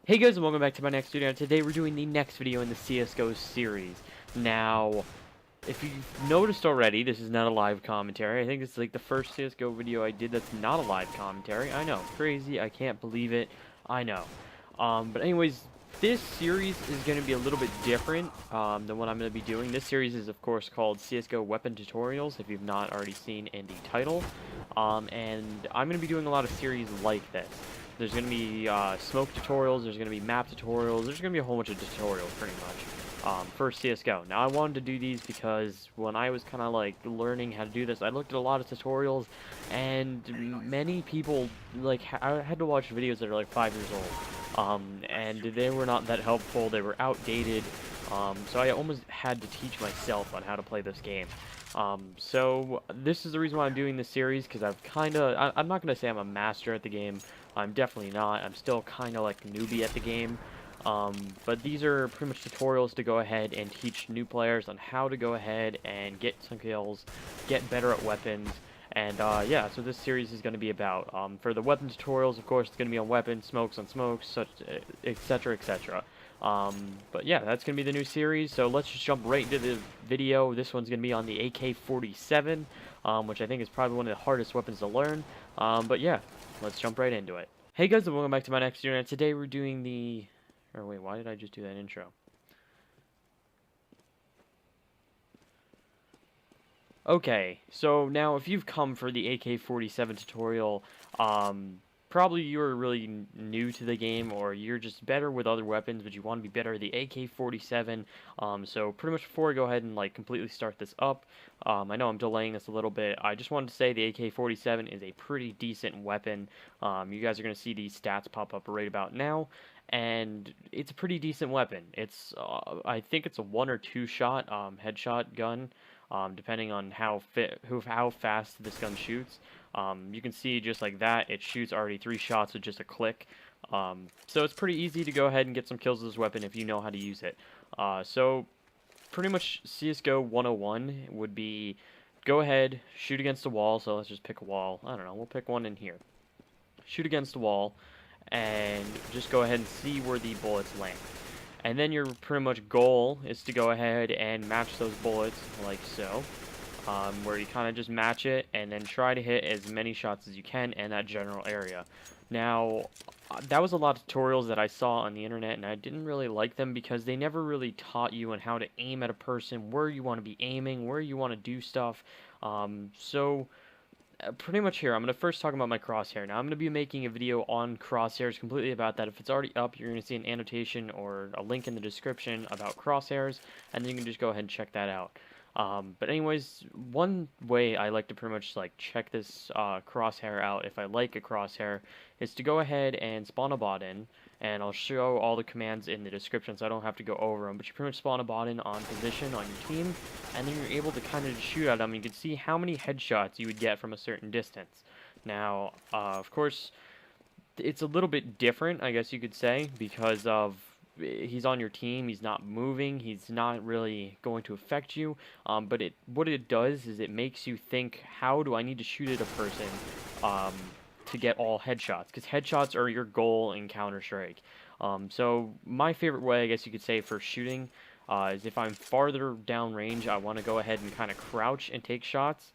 Hey guys, and welcome back to my next video. Today we're doing the next video in the CSGO series. Now, if you've noticed already, this is not a live commentary. I think this is like the first CSGO video I did that's not a live commentary. I know, crazy, I can't believe it, I know. But anyways, this series is going to be a little bit different than what I'm going to be doing. This series is, of course, called CSGO Weapon Tutorials, if you've not already seen in the title. And I'm going to be doing a lot of series like this. There's going to be smoke tutorials, there's going to be map tutorials, there's going to be a whole bunch of tutorials, pretty much, for CSGO. Now, I wanted to do these because when I was kind of, like, learning how to do this, I looked at a lot of tutorials, and many people, like, I had to watch videos that are, like, 5 years old, and they were not that helpful, they were outdated, so I almost had to teach myself on how to play this game. So this is the reason why I'm doing this series, because I'm not going to say I'm a master at the game. I'm definitely not. I'm still kind of like newbie at the game. But these are pretty much tutorials to go ahead and teach new players on how to go ahead and get some kills, get better at weapons, and yeah, that's what this series is going to be about. For the weapon tutorials, of course, it's going to be on weapons, smokes on smokes, such, etc., etc. But yeah, that's going to be the new series, so let's just jump right into the video. This one's going to be on the AK47, which I think is probably one of the hardest weapons to learn. But yeah, let's jump right into it. Hey guys, and welcome back to my next video. Today we're doing the... Or wait, why did I just do that intro? Okay, so now if you've come for the AK-47 tutorial, probably you're really new to the game, or you're just better with other weapons, but you want to be better at the AK-47. So pretty much before I go ahead and like completely start this up, I know I'm delaying this a little bit. I just wanted to say the AK-47 is a pretty decent weapon. You guys are going to see these stats pop up right about now. And it's a pretty decent weapon. It's, I think it's a 1 or 2 shot headshot gun, depending on how fast this gun shoots. You can see just like that, it shoots already 3 shots with just a click. So it's pretty easy to go ahead and get some kills with this weapon if you know how to use it. So pretty much CSGO 101 would be go ahead, shoot against the wall. So let's just pick a wall. I don't know, we'll pick one in here. Shoot against the wall, and just go ahead and see where the bullets land. And then your pretty much goal is to go ahead and match those bullets like so, where you kind of just match it and then try to hit as many shots as you can in that general area. Now, that was a lot of tutorials that I saw on the internet, and I didn't really like them because they never really taught you on how to aim at a person, where you want to be aiming, where you want to do stuff. Pretty much here, I'm going to first talk about my crosshair. Now, I'm going to be making a video on crosshairs completely about that. If it's already up, you're going to see an annotation or a link in the description about crosshairs, and then you can just go ahead and check that out. But anyways, one way I like to pretty much like check this crosshair out, if I like a crosshair, is to go ahead and spawn a bot in, and I'll show all the commands in the description so I don't have to go over them, but you pretty much spawn a bot in on position on your team, and then you're able to kind of shoot at them. You can see how many headshots you would get from a certain distance. Now, of course, it's a little bit different, I guess you could say, because of he's on your team, he's not moving, he's not really going to affect you, but what it does is it makes you think, how do I need to shoot at a person to get all headshots, because headshots are your goal in Counter-Strike. So my favorite way, I guess you could say, for shooting is if I'm farther down range, I want to go ahead and kind of crouch and take shots,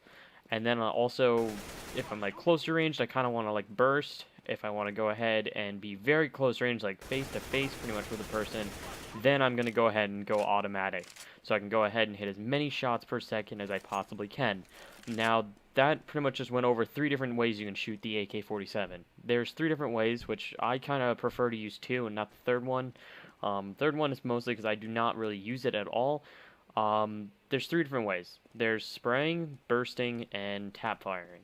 and then also, if I'm like closer range, I kind of want to like burst. If I want to go ahead and be very close range, like face to face pretty much with a person, then I'm going to go ahead and go automatic. So I can go ahead and hit as many shots per second as I possibly can. Now, that pretty much just went over 3 different ways you can shoot the AK-47. There's 3 different ways, which I kind of prefer to use 2 and not the third one. Third one is mostly because I do not really use it at all. There's 3 different ways. There's spraying, bursting, and tap firing.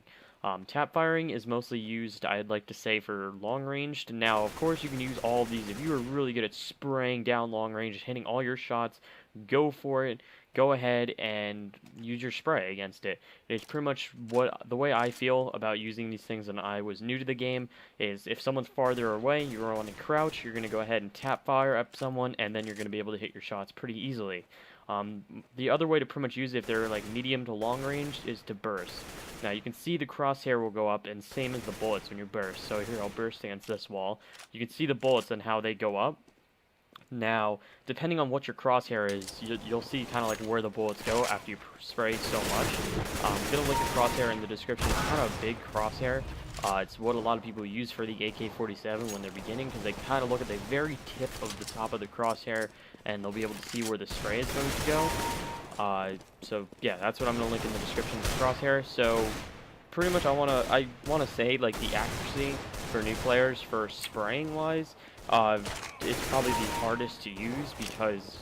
Tap firing is mostly used, I'd like to say, for long range. Now, of course, you can use all of these. If you are really good at spraying down long range, hitting all your shots, go for it. Go ahead and use your spray against it. It's pretty much the way I feel about using these things when I was new to the game is if someone's farther away, you're on a crouch, you're going to go ahead and tap fire at someone, and then you're going to be able to hit your shots pretty easily. The other way to pretty much use it if they're like medium to long range is to burst. Now you can see the crosshair will go up, and same as the bullets when you burst. So here I'll burst against this wall. You can see the bullets and how they go up. Now, depending on what your crosshair is, you'll see kind of like where the bullets go after you spray so much. I'm going to link the crosshair in the description. It's kind of a big crosshair. It's what a lot of people use for the AK-47 when they're beginning, because they kind of look at the very tip of the top of the crosshair, and they'll be able to see where the spray is going to go. So yeah, that's what I'm going to link in the description of the crosshair. So pretty much I want to say like the accuracy for new players for spraying wise, it's probably the hardest to use, because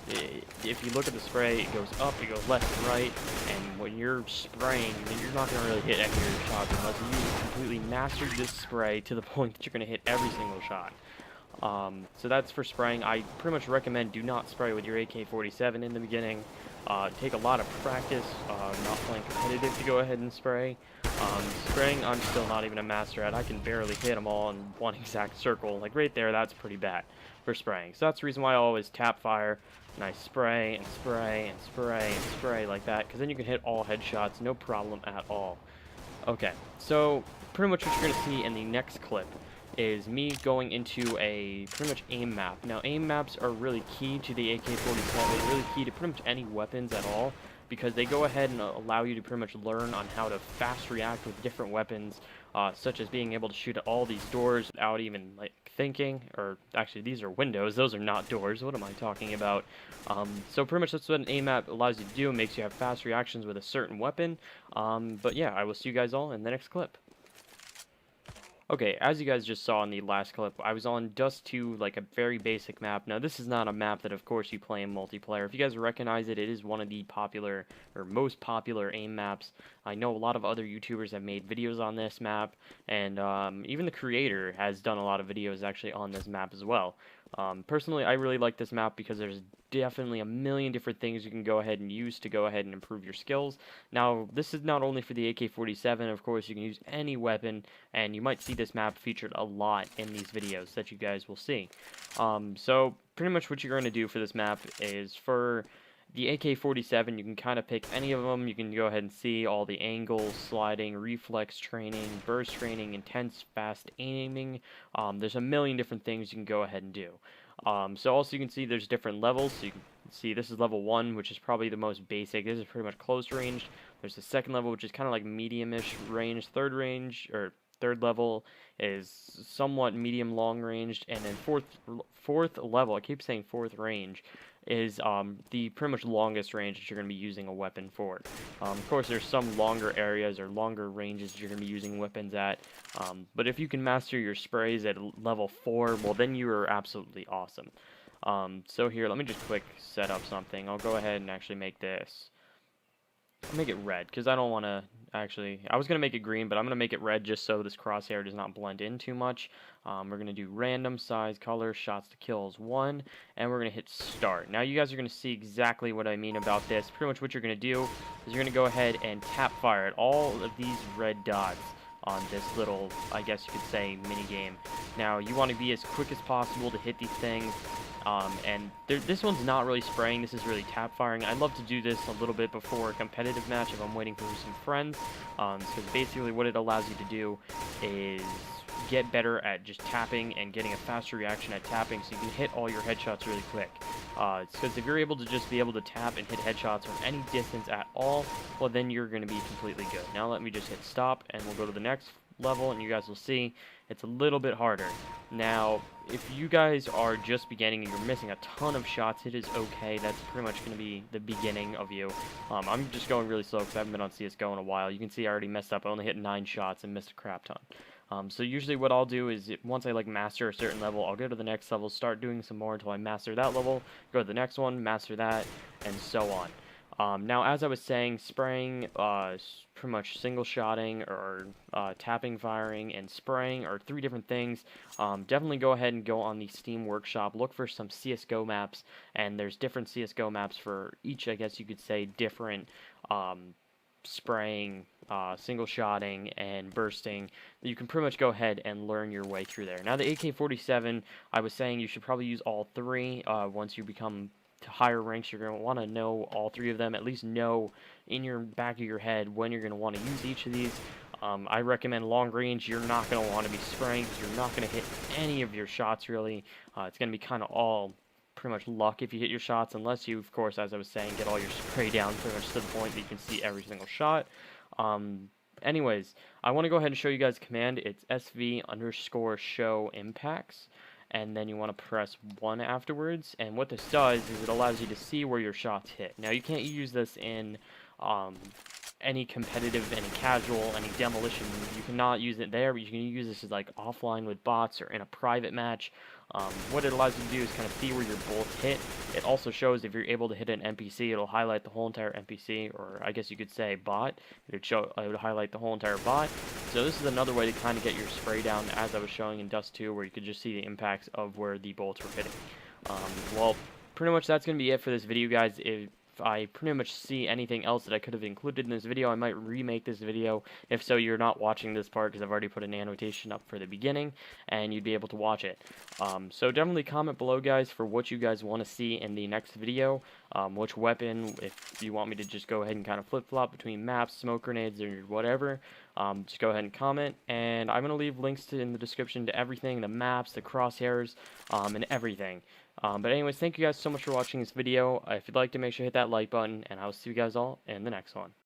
if you look at the spray, it goes up, it goes left and right, and when you're spraying, you're not going to really hit any of your shots unless you completely mastered this spray to the point that you're going to hit every single shot. So that's for spraying. I pretty much recommend do not spray with your AK-47 in the beginning. Take a lot of practice, not playing competitive to go ahead and spray. Spraying, I'm still not even a master at. I can barely hit them all in one exact circle. Like right there, that's pretty bad for spraying. So that's the reason why I always tap fire, and I spray and spray and spray and spray like that, because then you can hit all headshots, no problem at all. Okay, so pretty much what you're going to see in the next clip is me going into a pretty much aim map. Now, aim maps are really key to the AK-47, really key to pretty much any weapons at all, because they go ahead and allow you to pretty much learn on how to fast react with different weapons, such as being able to shoot at all these doors without even like thinking, or actually these are windows, those are not doors, what am I talking about? So pretty much that's what an aim map allows you to do. It makes you have fast reactions with a certain weapon. But yeah, I will see you guys all in the next clip. Okay, as you guys just saw in the last clip, I was on Dust 2, like a very basic map. Now, this is not a map that, of course, you play in multiplayer. If you guys recognize it, it is one of the popular, or most popular aim maps. I know a lot of other YouTubers have made videos on this map, and even the creator has done a lot of videos actually on this map as well. Personally, I really like this map because there's definitely a million different things you can go ahead and use to go ahead and improve your skills. Now, this is not only for the AK-47, of course, you can use any weapon, and you might see this map featured a lot in these videos that you guys will see. So, pretty much what you're going to do for this map is for the AK-47, you can kind of pick any of them. You can go ahead and see all the angles, sliding, reflex training, burst training, intense fast aiming. There's a million different things you can go ahead and do. So also you can see there's different levels. So you can see this is level 1, which is probably the most basic. This is pretty much close range. There's the second level, which is kind of like medium-ish range. Third level is somewhat medium long ranged, and then fourth level, I keep saying fourth range, is the pretty much longest range that you're going to be using a weapon for. Of course, there's some longer areas or longer ranges that you're going to be using weapons at, but if you can master your sprays at level 4, well, then you are absolutely awesome. So here, let me just quick set up something. I'll go ahead and actually make this. I'll make it red, because I don't want to actually... I was going to make it green, but I'm going to make it red just so this crosshair does not blend in too much. We're going to do random size color, shots to kills 1, and we're going to hit start. Now you guys are going to see exactly what I mean about this. Pretty much what you're going to do is you're going to go ahead and tap fire at all of these red dots on this little, I guess you could say, mini game. Now you want to be as quick as possible to hit these things. This one's not really spraying, this is really tap firing. I love to do this a little bit before a competitive match if I'm waiting for some friends, because basically what it allows you to do is get better at just tapping and getting a faster reaction at tapping, so you can hit all your headshots really quick. Because if you're able to just be able to tap and hit headshots from any distance at all, well then you're going to be completely good. Now let me just hit stop, and we'll go to the next level, and you guys will see it's a little bit harder. Now, if you guys are just beginning and you're missing a ton of shots, it is okay. That's pretty much going to be the beginning of you. I'm just going really slow because I haven't been on CSGO in a while. You can see I already messed up. I only hit 9 shots and missed a crap ton. So usually what I'll do is once I like master a certain level, I'll go to the next level, start doing some more until I master that level, go to the next one, master that, and so on. Now, as I was saying, spraying, pretty much single-shotting, or tapping, firing, and spraying are 3 different things. Definitely go ahead and go on the Steam Workshop, look for some CSGO maps, and there's different CSGO maps for each, I guess you could say, different spraying, single-shotting, and bursting. You can pretty much go ahead and learn your way through there. Now, the AK-47, I was saying you should probably use all 3 once you become higher ranks, you're going to want to know all three of them, at least know in your back of your head when you're going to want to use each of these. I recommend long range. You're not going to want to be spraying because you're not going to hit any of your shots, really. It's going to be kind of all pretty much luck if you hit your shots, unless you, of course, as I was saying, get all your spray down pretty much to the point that you can see every single shot. Anyways, I want to go ahead and show you guys a command. It's SV_show impacts, and then you want to press 1 afterwards. And what this does is it allows you to see where your shots hit. Now, you can't use this in any competitive, any casual, any demolition. You cannot use it there, but you can use this as like offline with bots or in a private match. What it allows you to do is kind of see where your bullets hit. It also shows if you're able to hit an NPC, it'll highlight the whole entire NPC, or I guess you could say bot. It would highlight the whole entire bot. So this is another way to kind of get your spray down, as I was showing in Dust 2, where you could just see the impacts of where the bullets were hitting. Well, pretty much that's going to be it for this video, guys. If I pretty much see anything else that I could have included in this video, I might remake this video. If so, you're not watching this part because I've already put an annotation up for the beginning, and you'd be able to watch it. So definitely comment below, guys, for what you guys want to see in the next video. Which weapon, if you want me to just go ahead and kind of flip-flop between maps, smoke grenades, or whatever. Just go ahead and comment, and I'm going to leave links in the description to everything, the maps, the crosshairs, and everything. But anyways, thank you guys so much for watching this video. If you'd like to, make sure to hit that like button, and I will see you guys all in the next one.